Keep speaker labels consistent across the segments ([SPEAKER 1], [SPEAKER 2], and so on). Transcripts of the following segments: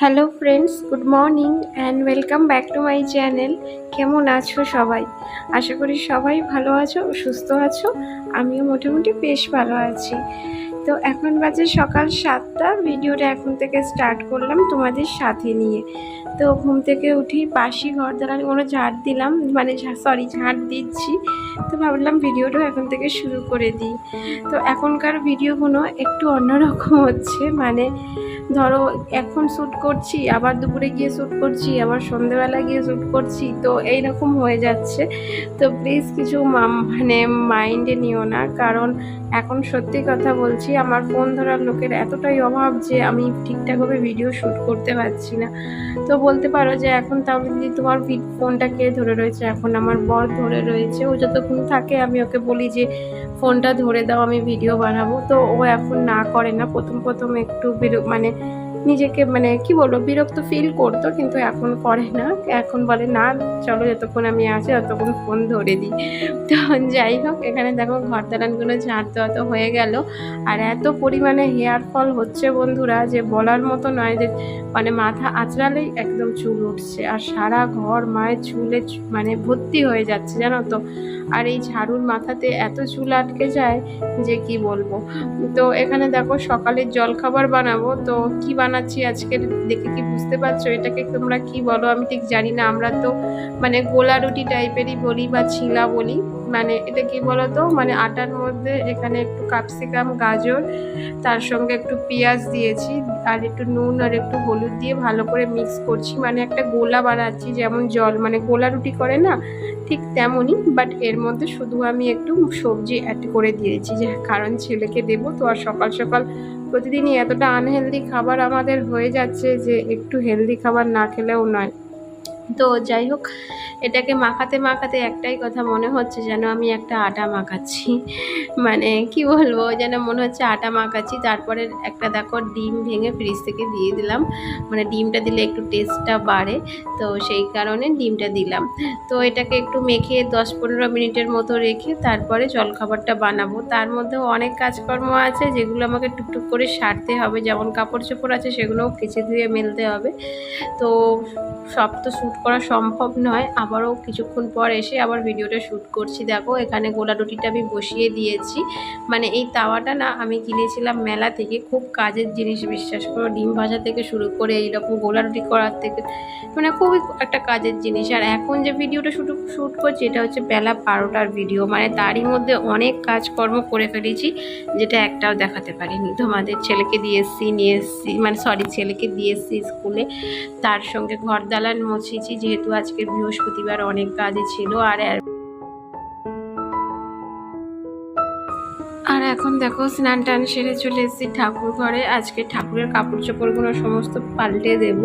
[SPEAKER 1] Hello friends, good morning and welcome back to my channel. কেমন আছো সবাই? আশা করি সবাই ভালো আছো, সুস্থ আছো। আমিও মোটামুটি বেশ ভালো আছি। তো এখন বাজে সকাল 7টা। ভিডিওটা এখন থেকে স্টার্ট করলাম তোমাদের সাথে নিয়ে। তো ঘুম থেকে উঠি, বাসি ঘর দালানগুলো ঝাড় দিলাম, মানে ঝাড় দিচ্ছি। তো ভাবলাম ভিডিওটাও এখন থেকে শুরু করে দিই। তো এখনকার ভিডিওগুলো একটু অন্যরকম হচ্ছে, মানে ধরো এখন শ্যুট করছি, আবার দুপুরে গিয়ে শ্যুট করছি, আবার সন্ধ্যেবেলা গিয়ে শ্যুট করছি, তো এইরকম হয়ে যাচ্ছে। তো প্লিজ কিছু মানে মাইন্ডে নিও না, কারণ এখন সত্যি কথা বলছি, আমার ফোন ধরার লোকের এতটাই অভাব যে আমি ঠিকঠাকভাবে ভিডিও শ্যুট করতে পারছি না। তো বলতে পারো যে এখন তাহলে যদি তোমার ফোনটা কে ধরে রয়েছে, এখন আমার বর ধরে রয়েছে। ও যতক্ষণ থাকে আমি ওকে বলি যে ফোনটা ধরে দাও, আমি ভিডিও বানাবো। তো ও এখন না করে না। প্রথম একটু মানে নিজেকে মানে কি বলবো, বিরক্ত ফিল করতো, কিন্তু এখন করে না। এখন বলে না, চলো যতক্ষণ আমি আছি ততক্ষণ ফোন ধরে দিই। তো যাই হোক, এখানে দেখো ঘর দালানগুলো ঝাড় দেওয়া তো হয়ে গেল। আর এত পরিমাণে হেয়ার ফল হচ্ছে বন্ধুরা, যে বলার মতো নয়, যে মানে মাথা আঁচড়ালেই একদম চুল উঠছে, আর সারা ঘর মায়ের চুলে মানে ভর্তি হয়ে যাচ্ছে, জানো তো। আর এই ঝাড়ুর মাথাতে এত চুল আটকে যায় যে কি বলবো। তো এখানে দেখো সকালের জলখাবার বানাবো। তো কি বানাচ্ছি আজকে দেখে কি বুঝতে পারছো? এটাকে তোমরা কি বলো আমি ঠিক জানি না। আমরা তো মানে গোলা রুটি টাইপেরই বলি বা ছিলা বলি। মানে এটা কি বলো তো, মানে আটার মধ্যে এখানে একটু ক্যাপসিকাম, গাজর, তার সঙ্গে একটু পেঁয়াজ দিয়েছি, আর একটু নুন আর একটু হলুদ দিয়ে ভালো করে মিক্স করছি, মানে একটা গোলা বানাচ্ছি। যেমন জল মানে গোলা রুটি করে না, ঠিক তেমনই, বাট এর মধ্যে শুধু আমি একটু সবজি অ্যাড করে দিয়েছি, যে কারণ ছেলেকে দেবো তো। আর সকাল সকাল প্রতিদিনই এতটা আনহেলদি খাবার আমাদের হয়ে যাচ্ছে যে একটু হেলদি খাবার না খেলেও নয়। তো যাই হোক, এটাকে মাখাতে মাখাতে একটাই কথা মনে হচ্ছে যেন আমি একটা আটা মাখাচ্ছি। মানে কি বলবো, যেন মনে হচ্ছে আটা মাখাচ্ছি। তারপরে একটা দেখো ডিম ভেঙে ফ্রিজ থেকে দিয়ে দিলাম, মানে ডিমটা দিলে একটু টেস্টটা বাড়ে, তো সেই কারণে ডিমটা দিলাম। তো এটাকে একটু মেখে 10-15 মিনিটের মতো রেখে তারপরে জলখাবারটা বানাবো। তার মধ্যেও অনেক কাজকর্ম আছে যেগুলো আমাকে টুকটুক করে সারতে হবে, যেমন কাপড় চোপড় আছে সেগুলোও কেচে ধুয়ে মেলতে হবে। তো সব তো শ্যুট করা সম্ভব নয়, আবারও কিছুক্ষণ পর এসে আবার ভিডিওটা শ্যুট করছি। দেখো এখানে গোলা রুটিটা আমি বসিয়ে দিয়েছি। মানে এই তাওয়াটা না আমি কিনেছিলাম মেলা থেকে, খুব কাজের জিনিস, বিশ্বাস করো। ডিম ভাজা থেকে শুরু করে এইরকম গোলা রুটি করার থেকে, মানে খুবই একটা কাজের জিনিস। আর এখন যে ভিডিওটা শ্যুট করছি এটা হচ্ছে বেলা 12টার ভিডিও, মানে তারই মধ্যে অনেক কাজকর্ম করে ফেলেছি, যেটা একটাও দেখাতে পারিনি তোমাদের। ছেলেকে নিয়ে এসছি, মানে ছেলেকে দিয়ে এসছি স্কুলে। তার সঙ্গে ঘর দালান মুছেছি, যেহেতু আজকে বৃহস্পতিবার অনেক কাজে ছিল। আর এখন দেখো স্নান টান সেরে চলে এসেছি ঠাকুর ঘরে। আজকে ঠাকুরের কাপড় চোপড়গুলো সমস্ত পাল্টে দেব,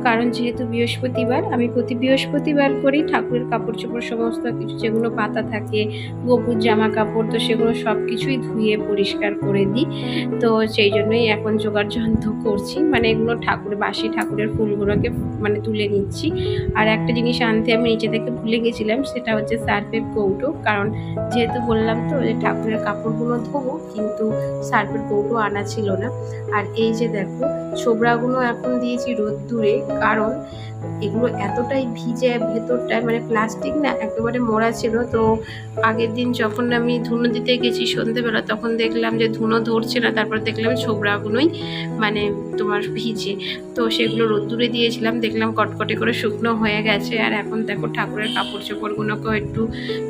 [SPEAKER 1] কারণ যেহেতু বৃহস্পতিবার, আমি প্রতি বৃহস্পতিবার করি ঠাকুরের কাপড় চোপড় সমস্ত কিছু, যেগুলো পাতা থাকে, গোপুর জামা কাপড়, তো সেগুলো সব কিছুই ধুয়ে পরিষ্কার করে দিই। তো সেই জন্যই এখন জোগাড় যন্ত্র করছি, মানে এগুলো বাসি ঠাকুরের ফুলগুলোকে মানে তুলে নিচ্ছি। আর একটা জিনিস আনতে আমি নিচে থেকে ভুলে গেছিলাম, সেটা হচ্ছে সার্ফের কৌটো, কারণ যেহেতু বললাম তো যে ঠাকুরের কাপড়গুলো ধোবো, কিন্তু সার্ফের কৌটো আনা ছিল না। আর এই যে দেখো ছোবড়াগুলো এখন দিয়েছি রোদ্দুরে, কারণ এগুলো এতটাই ভিজে ভেতরটায়, মানে প্লাস্টিক না একেবারে মোড়া ছিল। তো আগের দিন যখন আমি ধুনো দিতে গেছি সন্ধ্যেবেলা, তখন দেখলাম যে ধুনো ধরছে না, তারপর দেখলাম ছোবড়াগুলোই মানে তোমার ভিজে। তো সেগুলো রোদ্দুরে দিয়েছিলাম, দেখলাম কটকটে করে শুকনো হয়ে গেছে। আর এখন দেখো ঠাকুরের কাপড় চোপড়গুলোকেও একটু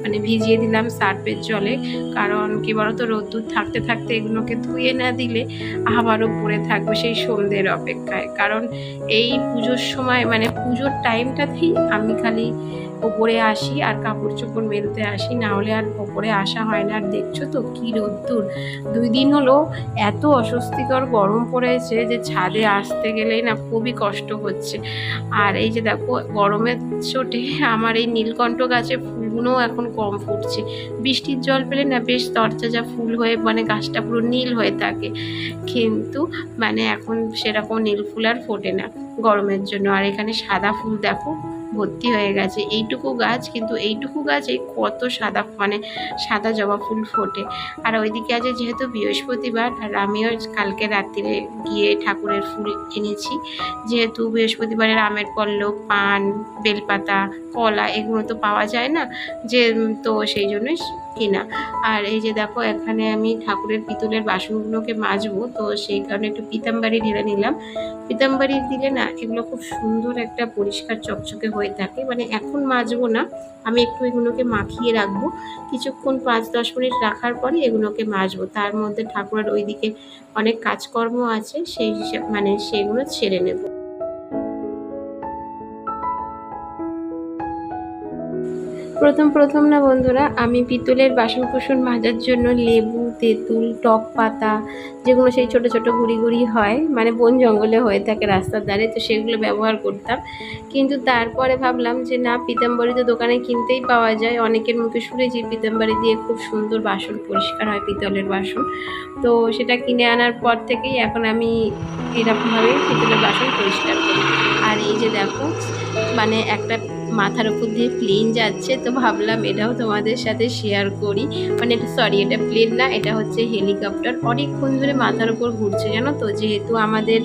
[SPEAKER 1] মানে ভিজিয়ে দিলাম সার্ফের জলে, কারণ কি বলতো, রোদ্দুর থাকতে থাকতে এগুলোকে ধুয়ে না দিলে আবারও পড়ে থাকবে সেই সন্ধ্যের অপেক্ষায়। কারণ এই পুজোর সময়, মানে পুজোর টাইমটাতেই আমি খালি ওপরে আসি আর কাপড় চোপড় মেলতে আসি, না হলে আর ওপরে আসা হয় না। আর দেখছো তো কি রোদ্দুর, 2 দিন হলো এত অস্বস্তিকর গরম পড়েছে যে ছাদে আসতে গেলেই না খুবই কষ্ট হচ্ছে। আর এই যে দেখো গরমের চোটে আমার এই নীলকণ্ঠ গাছে ফুলগুলোও এখন কম ফুটছে। বৃষ্টির জল পেলে না বেশ তরতাজা ফুল হয়ে, মানে গাছটা পুরো নীল হয়ে থাকে, কিন্তু মানে এখন সেরকম নীল ফুল আর ফোটে না গরমের জন্য। আর এখানে সাদা ফুল দেখো ভর্তি হয়ে গেছে। এইটুকু গাছ, কিন্তু এইটুকু গাছে কত সাদা মানে সাদা জবা ফুল ফোটে। আর ওইদিকে আছে যেহেতু বৃহস্পতিবার, আর আমিও কালকে রাত্রিরে গিয়ে ঠাকুরের ফুল এনেছি। যেহেতু বৃহস্পতিবারের আমের পল্লব, পান, বেলপাতা, কলা এগুলো তো পাওয়া যায় না, যে তো সেই জন্যই কিনা। আর এই যে দেখো এখানে আমি ঠাকুরের পিতলের বাসনগুলোকে মাজবো, তো সেই কারণে একটু পিতাম্বারি ঢেলে নিলাম। পিতাম্বারি দিলে না এগুলো খুব সুন্দর একটা পরিষ্কার চকচকে হয়ে থাকে। মানে এখন মাজবো না, আমি একটু এগুলোকে মাখিয়ে রাখবো, কিছুক্ষণ 5-10 মিনিট রাখার পরে এগুলোকে মাজবো। তার মধ্যে ঠাকুরের ওইদিকে অনেক কাজকর্ম আছে, সেই হিসেব মানে সেগুলো ছেড়ে নেব। প্রথম না বন্ধুরা, আমি পিতলের বাসন মাজার জন্য লেবু, তেঁতুল, টক পাতা, যেগুলো সেই ছোট ছোট গুঁড়ি হয়, মানে বন জঙ্গলে হয়ে থাকে রাস্তার ধারে, তো সেগুলো ব্যবহার করতাম। কিন্তু তারপরে ভাবলাম যে না, পিতাম্বরী তো দোকানে কিনতেই পাওয়া যায়, অনেকের মুখে শুনেছি পিতাম্বরী দিয়ে খুব সুন্দর বাসন পরিষ্কার হয়, পিতলের বাসন। তো সেটা কিনে আনার পর থেকেই এখন আমি এরকমভাবে পিতলের বাসন পরিষ্কার করি। আর এই যে দেখো, মানে একটা মাথার উপর দিয়ে প্লেন যাচ্ছে, তো ভাবলাম এটাও তোমাদের সাথে শেয়ার করি। মানে সরি, এটা প্লেন না, এটা হচ্ছে হেলিকপ্টার। অনেকক্ষণ ধরে মাথার উপর ঘুরছে জানো তো, যেহেতু আমাদের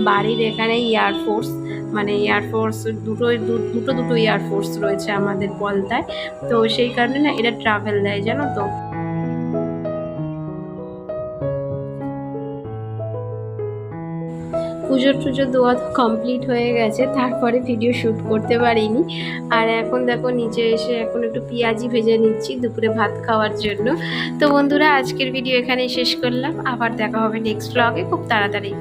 [SPEAKER 1] বাড়ির এখানে এয়ারফোর্স, মানে এয়ারফোর্স দুটো এয়ারফোর্স রয়েছে আমাদের পলতায়, তো সেই কারণে না এটা ট্রাভেল দেয় জানো তো। পুজো টুজো দেওয়া তো কমপ্লিট হয়ে গেছে, তারপরে ভিডিও শ্যুট করতে পারিনি। আর এখন দেখো নিচে এসে এখন একটু পেঁয়াজি ভেজে নিচ্ছি দুপুরে ভাত খাওয়ার জন্য। তো বন্ধুরা, আজকের ভিডিও এখানেই শেষ করলাম, আবার দেখা হবে নেক্সট ব্লগে খুব তাড়াতাড়ি।